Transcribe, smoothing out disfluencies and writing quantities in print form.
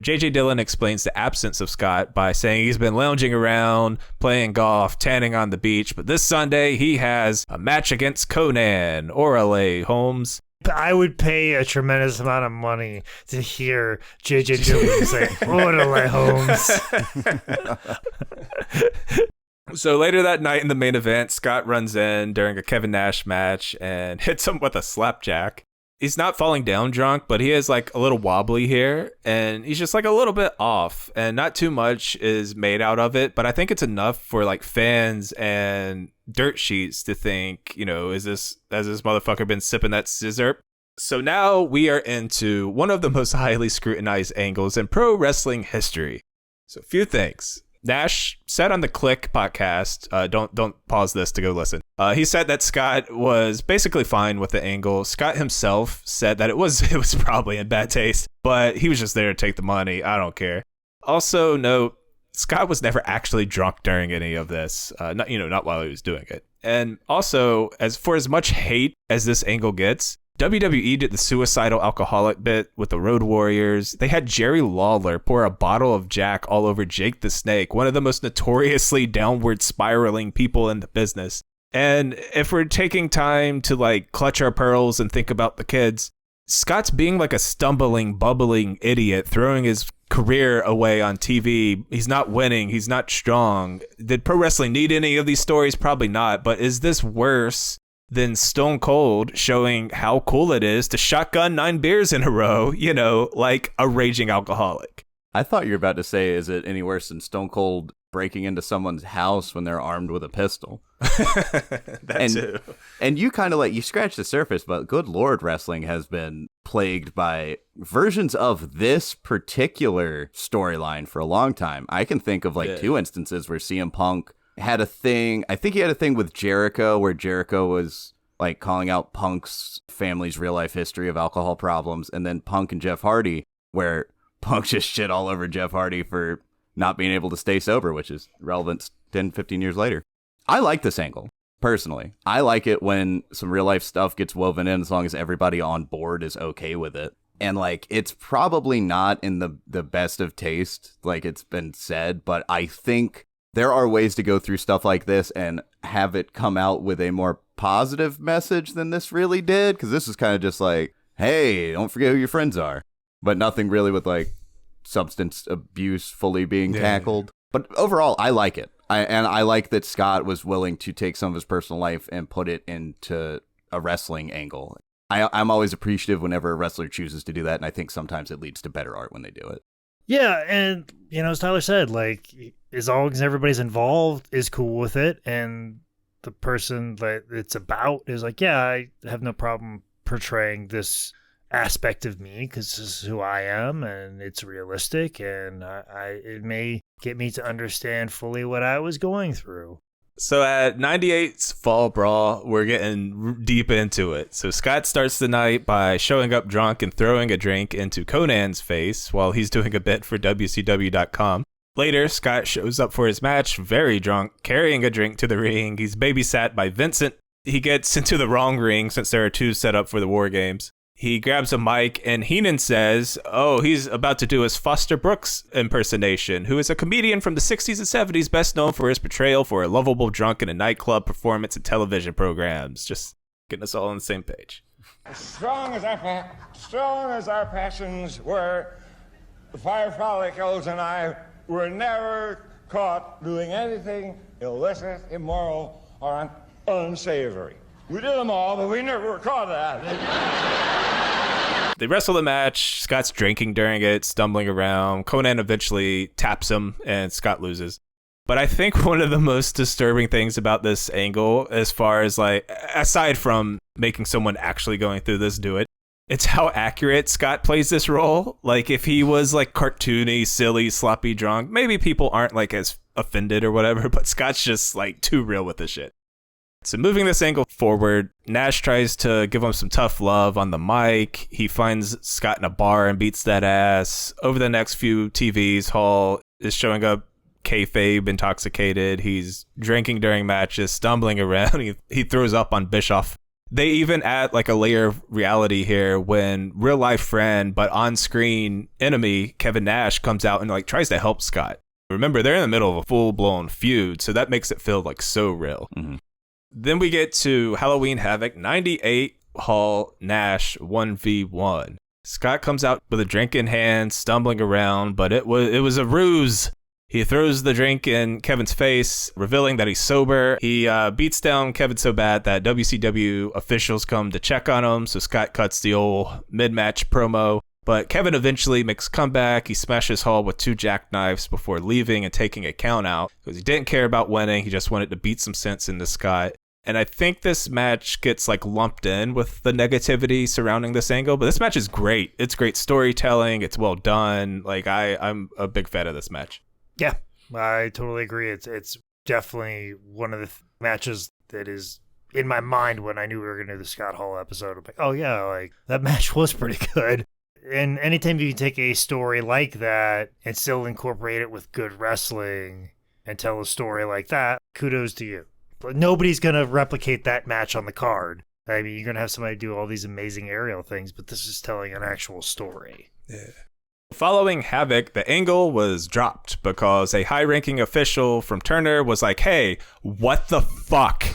JJ Dillon explains the absence of Scott by saying he's been lounging around, playing golf, tanning on the beach, but this Sunday he has a match against Conan, Orale Holmes. I would pay a tremendous amount of money to hear JJ Dillon say, Orale Holmes. So later that night in the main event, Scott runs in during a Kevin Nash match and hits him with a slapjack. He's not falling down drunk, but he is like a little wobbly here, and he's just like a little bit off, and not too much is made out of it, but I think it's enough for like fans and dirt sheets to think, has this motherfucker been sipping that scissor? So now we are into one of the most highly scrutinized angles in pro wrestling history. So a few things. Nash said on the Click podcast, don't pause this to go listen. He said that Scott was basically fine with the angle. Scott himself said that it was probably in bad taste, but he was just there to take the money. I don't care. Also note, Scott was never actually drunk during any of this. Not while he was doing it. And also, as much hate as this angle gets, WWE did the suicidal alcoholic bit with the Road Warriors. They had Jerry Lawler pour a bottle of Jack all over Jake the Snake, one of the most notoriously downward spiraling people in the business. And if we're taking time to like clutch our pearls and think about the kids, Scott's being like a stumbling, bubbling idiot, throwing his career away on TV. He's not winning. He's not strong. Did pro wrestling need any of these stories? Probably not. But is this worse than Stone Cold showing how cool it is to shotgun 9 beers in a row, like a raging alcoholic? I thought you were about to say, is it any worse than Stone Cold breaking into someone's house when they're armed with a pistol? Too. And you kind of you scratch the surface, but good Lord, wrestling has been plagued by versions of this particular storyline for a long time. I can think of 2 instances where CM Punk had a thing. I think he had a thing with Jericho where Jericho was calling out Punk's family's real life history of alcohol problems, and then Punk and Jeff Hardy where Punk just shit all over Jeff Hardy for not being able to stay sober, which is relevant 10, 15 years later. I like this angle, personally. I like it when some real life stuff gets woven in as long as everybody on board is okay with it. And it's probably not in the best of taste, like it's been said, but I think there are ways to go through stuff like this and have it come out with a more positive message than this really did. Because this is kind of just hey, don't forget who your friends are. But nothing really with substance abuse fully being tackled. But overall, I like it. I like that Scott was willing to take some of his personal life and put it into a wrestling angle. I'm always appreciative whenever a wrestler chooses to do that. And I think sometimes it leads to better art when they do it. Yeah, and as Tyler said, as long as everybody's involved is cool with it, and the person that it's about is I have no problem portraying this aspect of me because this is who I am, and it's realistic, and it may get me to understand fully what I was going through. So at 98's Fall Brawl, we're getting deep into it. So Scott starts the night by showing up drunk and throwing a drink into Conan's face while he's doing a bit for WCW.com. Later, Scott shows up for his match, very drunk, carrying a drink to the ring. He's babysat by Vincent. He gets into the wrong ring since there are 2 set up for the War Games. He grabs a mic and Heenan says, he's about to do his Foster Brooks impersonation, who is a comedian from the 60s and 70s, best known for his portrayal for a lovable drunk in a nightclub performance and television programs. Just getting us all on the same page. Strong as our passions were, the fire follicles and I were never caught doing anything illicit, immoral, or unsavory. We did them all, but we never were caught at it. They wrestle the match. Scott's drinking during it, stumbling around. Conan eventually taps him, and Scott loses. But I think one of the most disturbing things about this angle, as far as aside from making someone actually going through this do it, it's how accurate Scott plays this role. If he was cartoony, silly, sloppy drunk, maybe people aren't as offended or whatever, but Scott's just too real with this shit. So moving this angle forward, Nash tries to give him some tough love on the mic. He finds Scott in a bar and beats that ass. Over the next few TVs, Hall is showing up kayfabe intoxicated. He's drinking during matches, stumbling around. He throws up on Bischoff. They even add like a layer of reality here when real life friend but on screen enemy Kevin Nash comes out and like tries to help Scott. Remember, they're in the middle of a full blown feud, so that makes it feel like so real. Mm-hmm. Then we get to Halloween Havoc 98 Hall Nash 1v1. Scott comes out with a drink in hand, stumbling around, but it was a ruse. He throws the drink in Kevin's face, revealing that he's sober. He beats down Kevin so bad that WCW officials come to check on him, so Scott cuts the old mid-match promo. But Kevin eventually makes a comeback. He smashes Hall with 2 jackknives before leaving and taking a count out because he didn't care about winning. He just wanted to beat some sense into Scott. And I think this match gets like lumped in with the negativity surrounding this angle, but this match is great. It's great storytelling. It's well done. Like I'm a big fan of this match. Yeah, I totally agree. It's definitely one of the matches that is in my mind when I knew we were going to do the Scott Hall episode. I'm like, oh yeah, like that match was pretty good. And anytime you can take a story like that and still incorporate it with good wrestling and tell a story like that, kudos to you. But nobody's going to replicate that match on the card. I mean, you're going to have somebody do all these amazing aerial things, but this is telling an actual story. Yeah. Following Havoc, the angle was dropped because a high-ranking official from Turner was like, hey, what the fuck?